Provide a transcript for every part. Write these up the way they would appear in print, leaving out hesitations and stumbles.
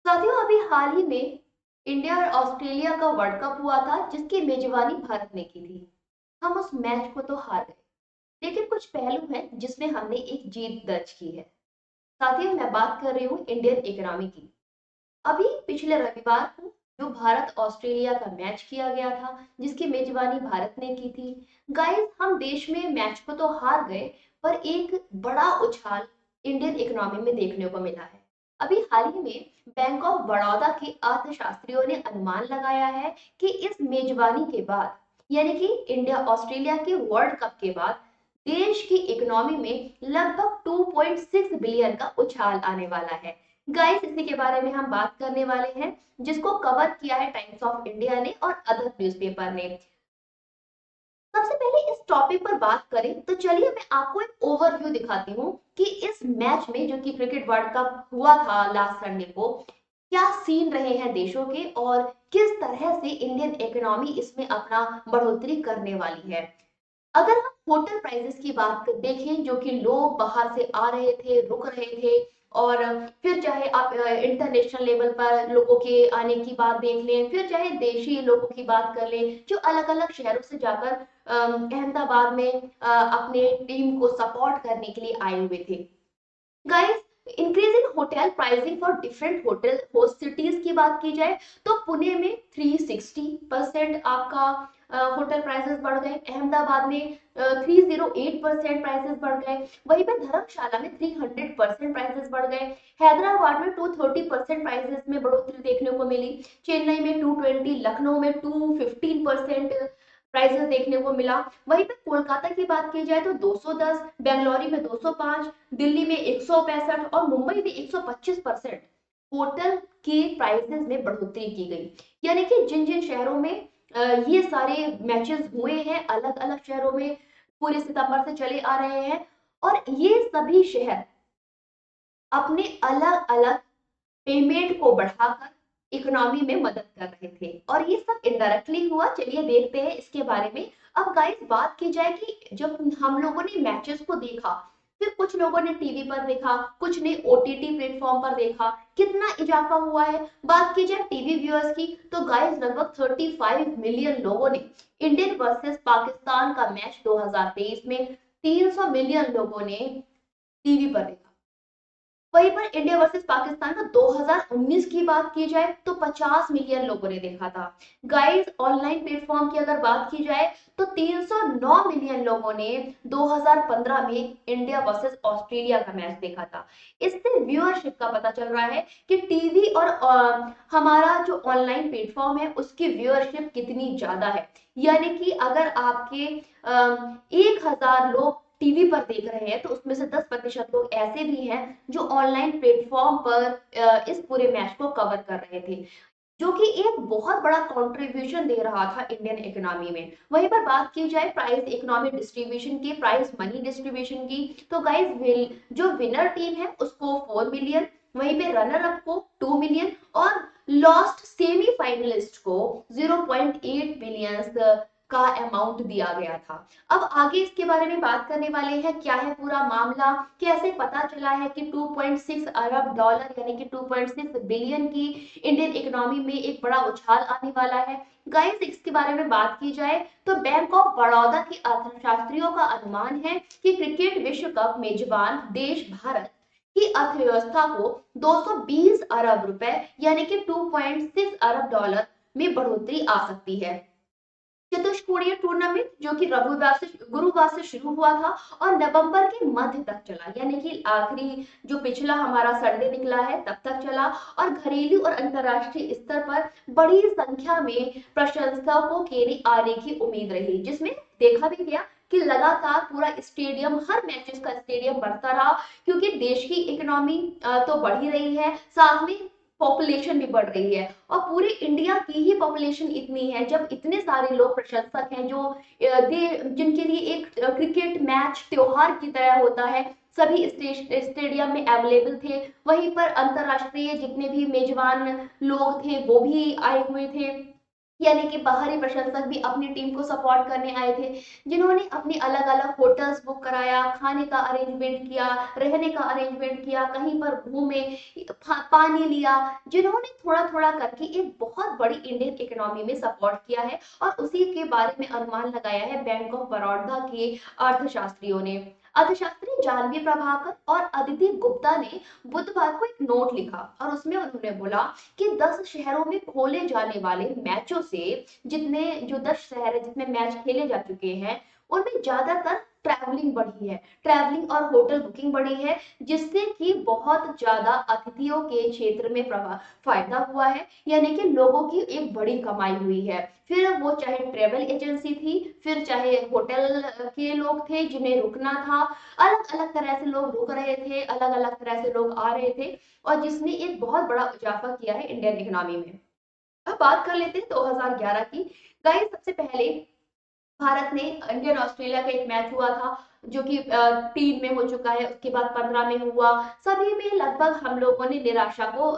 साथियों, अभी हाल ही में इंडिया और ऑस्ट्रेलिया का वर्ल्ड कप हुआ था जिसकी मेजबानी भारत ने की थी। हम उस मैच को तो हार गए, लेकिन कुछ पहलू हैं जिसमें हमने एक जीत दर्ज की है। साथियों, मैं बात कर रही हूँ इंडियन इकोनॉमी की। अभी पिछले रविवार को जो भारत ऑस्ट्रेलिया का मैच किया गया था, जिसकी मेजबानी भारत ने की थी। गाइस, हम देश में मैच को तो हार गए, पर एक बड़ा उछाल इंडियन इकोनॉमी में देखने को मिला है। अभी हाल ही में बैंक ऑफ बड़ौदा के अर्थशास्त्रियों ने अनुमान लगाया है कि इस मेजबानी के बाद, यानी कि इंडिया ऑस्ट्रेलिया के वर्ल्ड कप के बाद, देश की इकोनॉमी में लगभग 2.6 बिलियन का उछाल आने वाला है। गाइस, इसी के बारे में हम बात करने वाले हैं, जिसको कवर किया है टाइम्स ऑफ इंडिया ने और अदर न्यूज़पेपर ने। सबसे पहले इस टॉपिक पर बात करें तो चलिए मैं आपको एक ओवरव्यू दिखाती हूँ कि इस मैच में, जो कि क्रिकेट वर्ल्ड कप हुआ था लास्ट संडे को, क्या सीन रहे हैं देशों के और किस तरह से इंडियन इकोनॉमी इसमें अपना बढ़ोतरी करने वाली है। अगर हम होटल प्राइसेस की बात देखें, जो कि लोग बाहर से आ रहे थे, रुक रहे थे, और फिर चाहे आप इंटरनेशनल लेवल पर लोगों के आने की बात देख लें, फिर चाहे देशी लोगों की बात कर लें जो अलग अलग शहरों से जाकर अहमदाबाद में अपने टीम को सपोर्ट करने के लिए आए हुए थे। Guys, increase in hotel pricing for different hotel host cities की बात की जाए तो पुणे में 360% आपका होटल प्राइसेस बढ़ गए, अहमदाबाद में 308% प्राइसेस बढ़ गए, वहीं पे धर्मशाला में 300% प्राइसेस बढ़ गए, हैदराबाद में 230% प्राइसेस में बढ़ोतरी देखने को मिली, चेन्नई में 220, लखनऊ में 215% प्राइसेस देखने को मिला। वहीं पे कोलकाता की बात की जाए तो 210, बेंगलुरु में 205, दिल्ली में 165 और मुंबई में 125% होटल के प्राइसेस में बढ़ोतरी की गई। यानी कि जिन जिन शहरों में ये सारे मैचेस हुए हैं, अलग अलग शहरों में पूरे सितंबर से चले आ रहे हैं, और ये सभी शहर अपने अलग अलग पेमेंट को बढ़ाकर इकोनॉमी में मदद कर रहे थे, और ये सब इनडायरेक्टली हुआ। चलिए देखते हैं इसके बारे में। अब गाइस, बात की जाए कि जब हम लोगों ने मैचेस को देखा, फिर कुछ लोगों ने टीवी पर देखा, कुछ ने ओटीटी प्लेटफॉर्म पर देखा, कितना इजाफा हुआ है। बात की जाए टीवी व्यूअर्स की तो गाइस, लगभग 35 मिलियन लोगों ने इंडियन वर्सेस पाकिस्तान का मैच 2023 में, 300 मिलियन लोगों ने टीवी पर देखा। वहीं पर इंडिया वर्सेस पाकिस्तान का 2019 की बात की जाए तो 50 मिलियन लोगों ने देखा था। गाइस, ऑनलाइन प्लेटफॉर्म की अगर बात की जाए तो 309 मिलियन लोगों ने 2015 में इंडिया वर्सेस ऑस्ट्रेलिया का मैच देखा था। इससे व्यूअरशिप का पता चल रहा है कि टीवी और हमारा जो ऑनलाइन प्लेटफॉर्म है उसकी व्यूअरशिप कितनी ज्यादा है। यानी कि अगर आपके 1,000 लोग टीवी पर देख रहे हैं तो उसमें से 10% लोग ऐसे भी हैं जो ऑनलाइन प्लेटफॉर्म पर इस पूरे मैच को कवर कर रहे थे, जो कि एक बहुत बड़ा कंट्रीब्यूशन दे रहा था इंडियन इकोनॉमी में। वहीं पर बात की जाए प्राइस इकोनॉमी डिस्ट्रीब्यूशन की, प्राइस मनी डिस्ट्रीब्यूशन की, तो गाइस जो विनर टीम है उसको 4 मिलियन, वहीं पे रनर अप को 2 मिलियन, और लॉस्ट सेमीफाइनलिस्ट को 0.8 बिलियन का अमाउंट दिया गया था। अब आगे इसके बारे में बात करने वाले हैं, क्या है पूरा मामला, कैसे पता चला है कि 2.6 अरब डॉलर यानी कि 2.6 बिलियन की इंडियन इकोनॉमी में एक बड़ा उछाल आने वाला है। गाइस, इसके बारे में बात की जाए तो बैंक ऑफ बड़ौदा के अर्थशास्त्रियों का अनुमान है कि क्रिकेट विश्व कप मेजबान देश भारत की अर्थव्यवस्था को 220 अरब रुपए यानी कि 2.6 अरब डॉलर में बढ़ोतरी आ सकती है। चतुष्कोणीय टूर्नामेंट जो कि गुरुवार से शुरू हुआ था और नवंबर के मध्य तक चला, यानी कि आखिरी जो पिछला हमारा संडे निकला है तब तक चला, और घरेलू और अंतरराष्ट्रीय स्तर पर बड़ी संख्या में प्रशंसकों के आने की उम्मीद रही, जिसमें देखा भी गया कि लगातार पूरा स्टेडियम, हर मैचेस का स्टेडियम बढ़ता रहा, क्योंकि देश की इकोनॉमी तो बढ़ ही रही है, साथ में पॉपुलेशन भी बढ़ रही है, और पूरे इंडिया की ही पॉपुलेशन इतनी है, जब इतने सारे लोग प्रशंसक हैं जो जिनके लिए एक क्रिकेट मैच त्योहार की तरह होता है, सभी स्टेडियम में अवेलेबल थे। वहीं पर अंतरराष्ट्रीय जितने भी मेजबान लोग थे वो भी आए हुए थे। यानी कि बाहरी प्रशंसक भी अपनी टीम को सपोर्ट करने आए थे, जिन्होंने अपनी अलग अलग होटल्स बुक कराया, खाने का अरेंजमेंट किया, रहने का अरेंजमेंट किया, कहीं पर घूमे, पानी लिया, जिन्होंने थोड़ा थोड़ा करके एक बहुत बड़ी इंडियन इकोनॉमी में सपोर्ट किया है। और उसी के बारे में अनुमान लगाया है बैंक ऑफ बड़ौदा के अर्थशास्त्रियों ने। अर्थशास्त्री जानवी प्रभाकर और अदिति गुप्ता ने बुधवार को एक नोट लिखा और उसमें उन्होंने बोला कि 10 शहरों में खोले जाने वाले मैचों से, जितने जो 10 शहर है जितने मैच खेले जा चुके हैं, उनमें ज्यादातर ट्रैवलिंग बढ़ी है, ट्रैवलिंग और होटल बुकिंग बढ़ी है, जिससे कि बहुत ज्यादा अतिथियों के क्षेत्र में फायदा हुआ है, यानी कि लोगों की एक बड़ी कमाई हुई है। फिर वो चाहे ट्रेवल एजेंसी थी, फिर चाहे होटल के लोग थे जिन्हें रुकना था, अलग अलग तरह से लोग रुक रहे थे, अलग अलग तरह से लोग आ रहे थे, और जिसने एक बहुत बड़ा इजाफा किया है इंडियन इकोनॉमी में। अब बात कर लेते हैं 2011 की। गाइस, सबसे पहले भारत ने इंडियन ऑस्ट्रेलिया का एक मैच हुआ था, जो कि 3 में हो चुका है, उसके बाद 15 में हुआ। सभी में लगभग हम लोगों ने निराशा को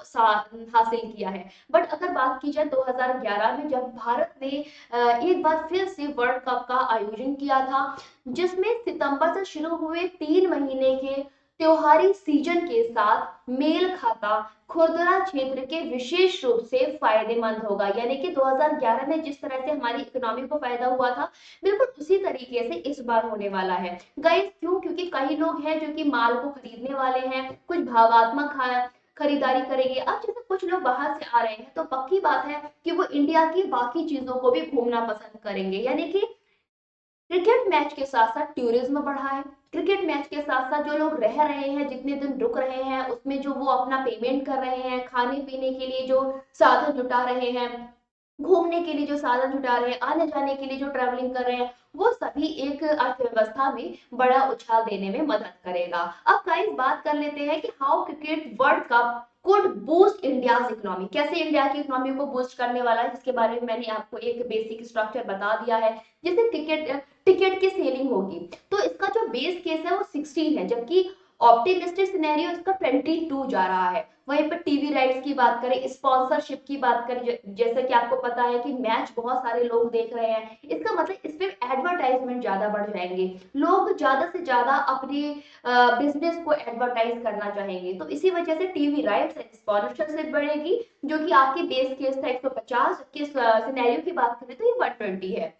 हासिल किया है। बट अगर बात की जाए 2011 में, जब भारत ने एक बार फिर से वर्ल्ड कप का आयोजन किया था, जिसमें सितंबर से शुरू हुए 3 महीने के त्योहारी सीजन के साथ मेल खाता, खुरदरा क्षेत्र के विशेष रूप से फायदेमंद होगा। यानी कि 2011 में जिस तरह से हमारी इकोनॉमी को फायदा हुआ था, बिल्कुल उसी तरीके से इस बार होने वाला है। गाइस, क्यों? क्योंकि कई लोग हैं जो कि माल को खरीदने वाले हैं, कुछ भावात्मक खरीदारी करेंगे। अब जैसे कुछ लोग बाहर से आ रहे हैं, तो पक्की बात है कि वो इंडिया की बाकी चीजों को भी घूमना पसंद करेंगे। यानी कि क्रिकेट मैच के साथ साथ टूरिज्म बढ़ा है। क्रिकेट मैच के साथ साथ जो लोग रह रहे हैं, जितने दिन रुक रहे हैं, उसमें जो वो अपना पेमेंट कर रहे हैं, खाने पीने के लिए जो साधन जुटा रहे हैं, घूमने के लिए जो साधन जुटा रहे हैं, आने जाने के लिए जो ट्रैवलिंग कर रहे हैं, वो सभी एक अर्थव्यवस्था में बड़ा उछाल देने में मदद करेगा। अब गाइस, बात कर लेते हैं कि how cricket world cup could boost India's economy. कैसे इंडिया की इकोनॉमी को बूस्ट करने वाला है, जिसके बारे में मैंने आपको एक बेसिक स्ट्रक्चर बता दिया है। जैसे क्रिकेट टिकट की सेलिंग होगी, तो इसका जो बेस केस है वो 16 है, जबकि ऑप्टिमिस्टिक सिनेरियो इसका 22 जा रहा है। वहीं पर टीवी राइट्स की बात करें, स्पॉन्सरशिप की बात करें, जैसे कि आपको पता है कि मैच बहुत सारे लोग देख रहे हैं, इसका मतलब इस पे एडवर्टाइजमेंट ज्यादा बढ़ जाएंगे, लोग ज्यादा से ज्यादा अपने बिजनेस को एडवर्टाइज करना चाहेंगे, तो इसी वजह से टीवी राइट्स एंड स्पॉन्सरशिप बढ़ेगी, जो कि आपकी बेस केस था 150, जबकि सिनेरियो की बात करें तो ये 120 है।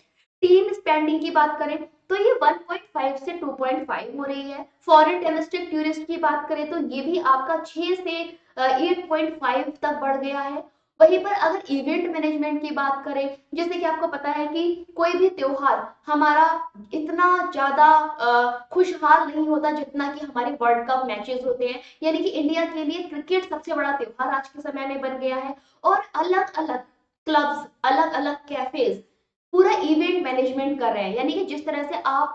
टीम स्पेंडिंग की बात करें तो ये 1.5 से 2.5 हो रही है। फॉरेन डोमेस्टिक टूरिस्ट की बात करें तो ये भी आपका 6 से 8.5 तक बढ़ गया है। वहीं पर अगर इवेंट मैनेजमेंट की बात करें, जैसे कि आपको पता है कि कोई भी त्योहार हमारा इतना ज्यादा खुशहाल नहीं होता जितना कि हमारे वर्ल्ड कप मैचेस होते हैं। यानी कि इंडिया के लिए क्रिकेट सबसे बड़ा त्योहार आज के समय में बन गया है, और अलग अलग क्लब्स, अलग अलग कैफेज पूरा इवेंट मैनेजमेंट कर रहे हैं। यानी कि जिस तरह से आप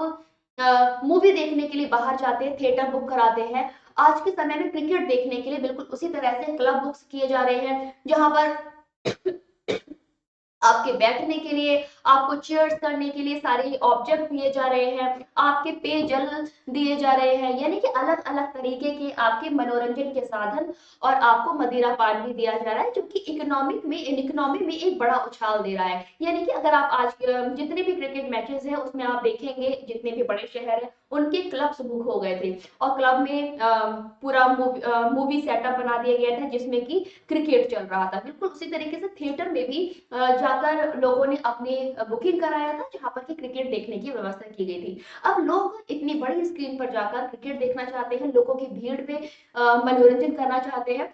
मूवी देखने के लिए बाहर जाते हैं, थिएटर बुक कराते हैं, आज के समय में क्रिकेट देखने के लिए बिल्कुल उसी तरह से क्लब बुक्स किए जा रहे हैं, जहां पर आपके बैठने के लिए, आपको चेयर्स करने के लिए सारे ऑब्जेक्ट दिए जा रहे हैं, आपके पेयजल दिए जा रहे हैं, यानी कि अलग अलग तरीके के आपके मनोरंजन के साधन, और आपको मदिरा पान भी दिया जा रहा है, जो कि इकोनॉमी में एक बड़ा उछाल दे रहा है। यानी कि अगर आप आज जितने भी क्रिकेट मैचेस हैं उसमें आप देखेंगे, जितने भी बड़े शहर हैं उनके क्लब्स बुक हो गए थे, और क्लब में पूरा मूवी सेटअप बना दिया गया था, जिसमें कि क्रिकेट चल रहा था। बिल्कुल उसी तरीके से थिएटर में भी जाकर लोगों ने अपनी बुकिंग कराया था, जहां पर कि क्रिकेट देखने की व्यवस्था की गई थी। अब लोग इतनी बड़ी स्क्रीन पर जाकर क्रिकेट देखना चाहते हैं, लोगों की भीड़ में मनोरंजन करना चाहते हैं,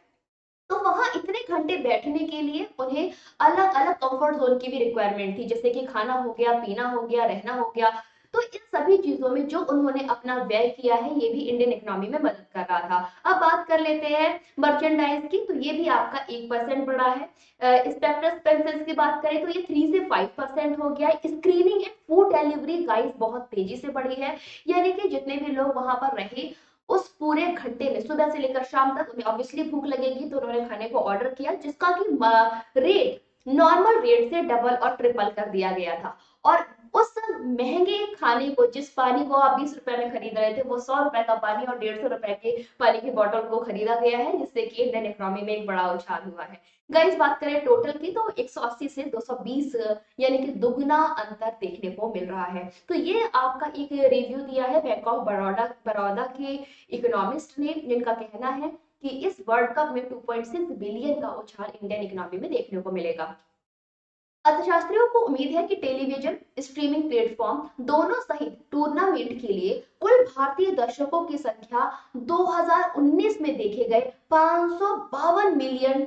तो वहां इतने घंटे बैठने के लिए उन्हें अलग अलग कंफर्ट जोन की भी रिक्वायरमेंट थी, जैसे कि खाना हो गया, पीना हो गया, रहना हो गया। तो इन सभी चीजों में जो उन्होंने अपना व्यय किया है, ये भी इंडियन इकोनॉमी में मदद कर रहा था। अब बात कर लेते हैं मर्चेंडाइज की, तो ये भी आपका 1% बढ़ा है। स्पेक्टर एक्सपेंसेस की बात करें तो ये 3 से 5% हो गया है। Screening and food delivery guys बहुत तेजी से बढ़ी है, यानी कि जितने भी लोग वहां पर रहे, उस पूरे घंटे में सुबह से लेकर शाम तक उन्हें ऑब्वियसली भूख लगेगी, तो उन्होंने खाने को ऑर्डर किया, जिसका कि रेट नॉर्मल रेट से डबल और ट्रिपल कर दिया गया था। और उस महंगे खाने को, जिस पानी को आप 20 रुपए में खरीद रहे थे, वो 100 रुपए का पानी और 150 रुपए के पानी की बोतल को खरीदा गया है, जिससे कि इंडियन इकोनॉमी में एक बड़ा उछाल हुआ है। गाइस बात करें टोटल की तो 180 से 220 यानी कि दुगना अंतर देखने को मिल रहा है। तो ये आपका एक रिव्यू दिया है बैंक ऑफ बड़ौदा के इकोनॉमिस्ट ने, जिनका कहना है कि इस वर्ल्ड कप में 2.6 बिलियन का उछाल इंडियन इकोनॉमी में देखने को मिलेगा। अर्थशास्त्रियों को उम्मीद है कि टेलीविजन स्ट्रीमिंग प्लेटफॉर्म दोनों सहित टूर्नामेंट के लिए कुल भारतीय दर्शकों की संख्या 2019 में देखे गए 552 मिलियन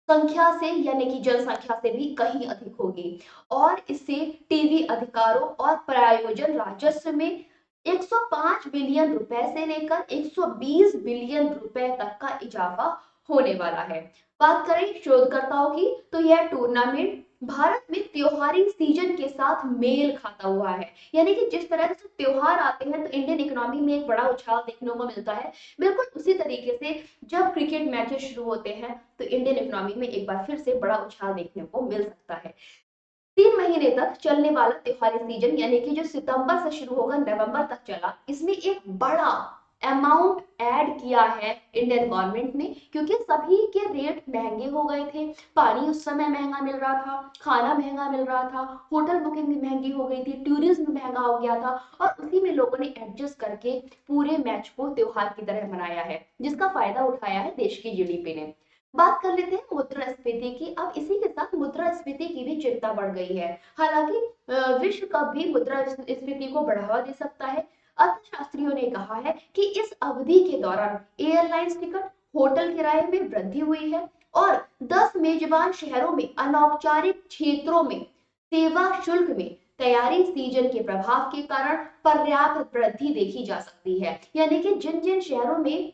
संख्या से यानी कि जनसंख्या से भी कहीं अधिक होगी, और इससे टीवी अधिकारों और प्रायोजन राजस्व में 105 बिलियन रुपए से लेकर 120 बिलियन रुपए तक का इजाफा होने वाला है। बात करें शोधकर्ताओं की तो यह टूर्नामेंट भारत में त्योहारी सीजन के साथ मेल खाता हुआ है, यानी कि जिस तरह से त्योहार आते हैं तो इंडियन इकोनॉमी में एक बड़ा उछाल देखने को मिलता है, बिल्कुल उसी तरीके से जब क्रिकेट मैचेस शुरू होते हैं तो इंडियन इकोनॉमी में एक बार फिर से बड़ा उछाल देखने को मिल सकता है। 3 महीने तक चलने वाला त्योहारी सीजन यानी कि जो सितंबर से शुरू होगा नवंबर तक चला, इसमें एक बड़ा अमाउंट ऐड किया है इंडियन गवर्नमेंट ने, क्योंकि सभी के रेट महंगे हो गए थे। पानी उस समय महंगा मिल रहा था, खाना महंगा मिल रहा था, होटल बुकिंग भी महंगी हो गई थी, टूरिज्म महंगा हो गया था, और उसी में लोगों ने एडजस्ट करके पूरे मैच को त्योहार की तरह मनाया है, जिसका फायदा उठाया है देश की जीडीपी ने। बात कर लेते हैं मुद्रास्फीति की। अब इसी के साथ मुद्रास्फीति की भी चिंता बढ़ गई है। हालांकि विश्व कप भी मुद्रास्फीति को बढ़ावा दे सकता है। अर्थशास्त्रियों ने कहा है कि इस अवधि के दौरान एयरलाइंस टिकट, होटल किराए में वृद्धि हुई है, और 10 मेजबान शहरों में अनौपचारिक क्षेत्रों में सेवा शुल्क में तैयारी सीजन के प्रभाव के कारण पर्याप्त वृद्धि देखी जा सकती है। यानी कि जिन जिन शहरों में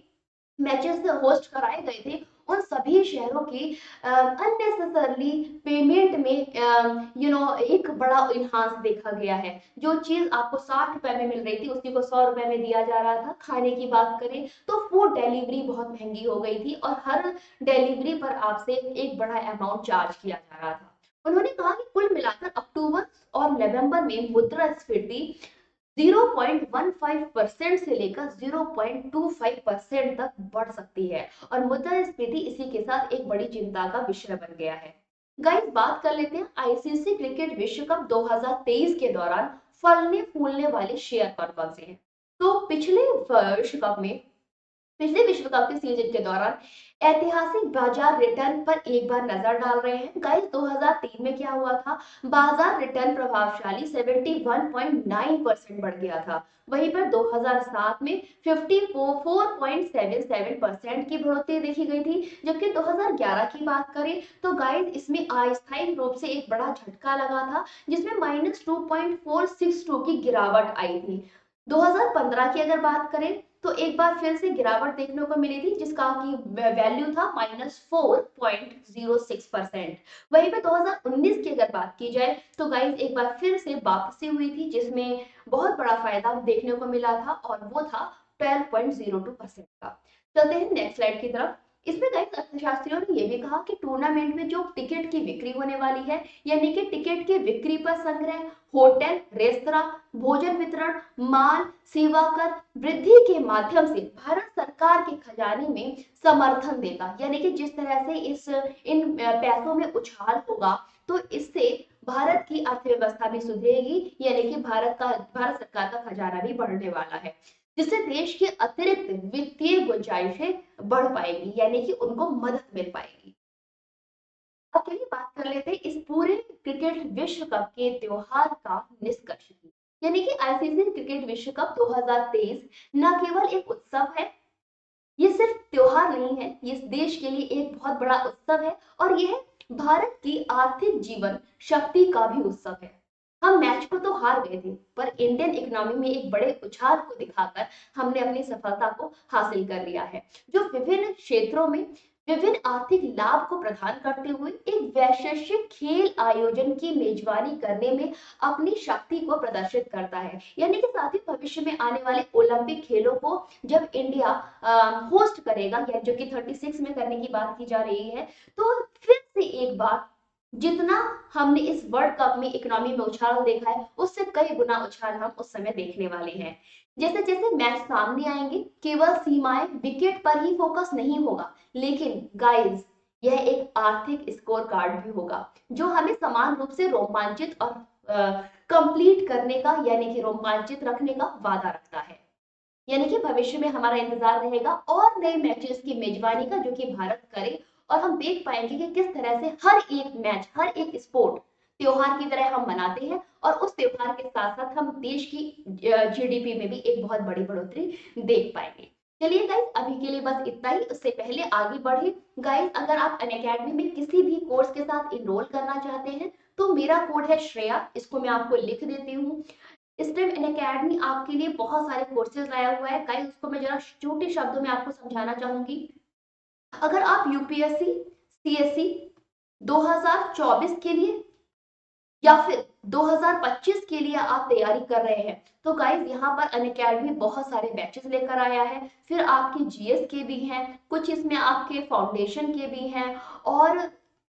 मैचेस होस्ट कराए गए थे उन सभी शहरों की अननेसेसरली पेमेंट में एक बड़ा इन्हांस देखा गया है। जो चीज आपको 60 रुपए में मिल रही थी उसी को 100 रुपए में दिया जा रहा था। खाने की बात करें तो फूड डिलीवरी बहुत महंगी हो गई थी, और हर डिलीवरी पर आपसे एक बड़ा अमाउंट चार्ज किया जा रहा था। उन्होंने कहा कि कुल मिलाकर अक्टूबर और नवंबर में मुद्रास्फीति 0.15% से लेकर 0.25% तक बढ़ सकती है, और मुद्रास्फीति इसी के साथ एक बड़ी चिंता का विषय बन गया है। गाइस बात कर लेते हैं आईसीसी क्रिकेट विश्व कप 2023 के दौरान फलने फूलने वाले शेयर कौन कौन से हैं। तो पिछले विश्व कप के सीजन के दौरान ऐतिहासिक बाजार रिटर्न पर एक बार नजर डाल रहे हैं। गाइस 2003 में क्या हुआ था, बाजार रिटर्न प्रभावशाली 71.9% बढ़ गया था। वहीं पर 2007 में 54.77% की बढ़ोतरी देखी गई थी। जबकि 2011 की बात करें तो गाइस इसमें अस्थायी रूप से एक बड़ा झटका लगा था, जिसमें -2.462 की गिरावट आई थी। 2015 की अगर बात करें तो एक बार फिर से गिरावट देखने को मिली थी, जिसका की वैल्यू था -4.06%। वहीं पे 2019 की अगर बात की जाए तो गाइस एक बार फिर से वापसी हुई थी, जिसमें बहुत बड़ा फायदा देखने को मिला था, और वो था 12.02% का। चलते हैं नेक्स्ट स्लाइड की तरफ। इसमें गाइस अर्थशास्त्रियों ने यह भी कहा कि टूर्नामेंट में जो टिकट की बिक्री होने वाली है, यानी कि टिकट की बिक्री पर संग्रह, होटल, रेस्तरां, भोजन वितरण, माल सेवा कर वृद्धि के माध्यम से भारत सरकार के खजाने में समर्थन देगा। यानी कि जिस तरह से इन पैसों में उछाल होगा तो इससे भारत की अर्थव्यवस्था भी सुधरेगी, यानी कि भारत सरकार का खजाना भी बढ़ने वाला है, जिससे देश की अतिरिक्त वित्तीय गुंजाइशें बढ़ पाएगी, यानी कि उनको मदद मिल पाएगी। अब चलिए बात कर लेते हैं इस पूरे क्रिकेट विश्व कप के त्योहार का निष्कर्ष की। यानी कि आईसीसी क्रिकेट विश्व कप 2023 न केवल एक उत्सव है, ये सिर्फ त्योहार नहीं है, ये इस देश के लिए एक बहुत बड़ा उत्सव है, और यह भारत की आर्थिक जीवन शक्ति का भी उत्सव है। हम मैच को तो हार गए थे, पर इंडियन इकोनॉमी में एक बड़े उछाल को दिखाकर हमने अपनी सफलता को हासिल कर लिया है, जो विभिन्न क्षेत्रों में विभिन्न आर्थिक लाभ को प्रदान करते हुए एक वैश्विक खेल आयोजन की मेजबानी करने में अपनी शक्ति को प्रदर्शित करता है। यानी कि साथ ही भविष्य में आने वाले ओलंपिक खेलों को जब इंडिया होस्ट करेगा, या जो कि 36 में करने की बात की जा रही है, तो फिर से एक बार जितना हमने इस वर्ल्ड कप में इकोनॉमी में उछाल देखा है, उससे कई गुना उछाल हम उस समय देखने वाले हैं। जैसे जैसे मैच सामने आएंगे, केवल सीमाएं विकेट पर ही फोकस नहीं होगा, लेकिन गाइस यह एक आर्थिक स्कोर कार्ड भी होगा, जो हमें समान रूप से रोमांचित और कंप्लीट करने का, यानी कि रोमांचित रखने का वादा रखता है। यानी कि भविष्य में हमारा इंतजार रहेगा और नए मैचेस की मेजबानी का, जो कि भारत करे, और हम देख पाएंगे कि किस तरह से हर एक मैच, हर एक स्पोर्ट त्योहार की तरह हम मनाते हैं, और उस त्योहार के साथ साथ हम देश की जीडीपी में भी एक बहुत बड़ी बढ़ोतरी देख पाएंगे। चलिए गाइस, अभी के लिए बस इतना ही। उससे पहले आगे बढ़े गाइस, अगर आप अनअकैडमी में किसी भी कोर्स के साथ इनरोल करना चाहते हैं, तो मेरा कोड है श्रेया, इसको मैं आपको लिख देती हूँ। स्टेम इन अकेडमी आपके लिए बहुत सारे कोर्सेज लाया हुआ है गाइस, उसको मैं जरा छोटे शब्दों में आपको समझाना चाहूंगी। अगर आप यूपीएससी सीएससी 2024 के लिए या फिर 2025 के लिए आप तैयारी कर रहे हैं, तो गाइस यहाँ पर अनअकैडमी बहुत सारे बैचेस लेकर आया है। फिर आपके जीएस के भी हैं, कुछ इसमें आपके फाउंडेशन के भी हैं, और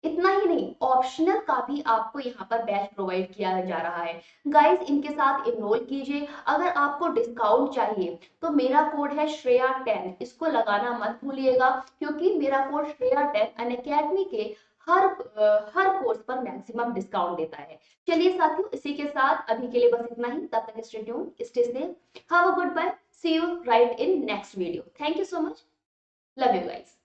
इतना ही नहीं, ऑप्शनल का भी आपको यहाँ पर बैच प्रोवाइड किया जा रहा है। गाइस इनके साथ इनरोल कीजिए। अगर आपको डिस्काउंट चाहिए तो मेरा कोड है श्रेया 10, इसको लगाना मत भूलिएगा, क्योंकि मेरा कोड श्रेया 10 अनअकैडमी के हर कोर्स पर मैक्सिमम डिस्काउंट देता है। चलिए साथियों, इसी के साथ अभी के लिए बस इतना ही। तब तक stay tune, stay safe, have a good bye, see you right in next video. Thank you so much, love you guys.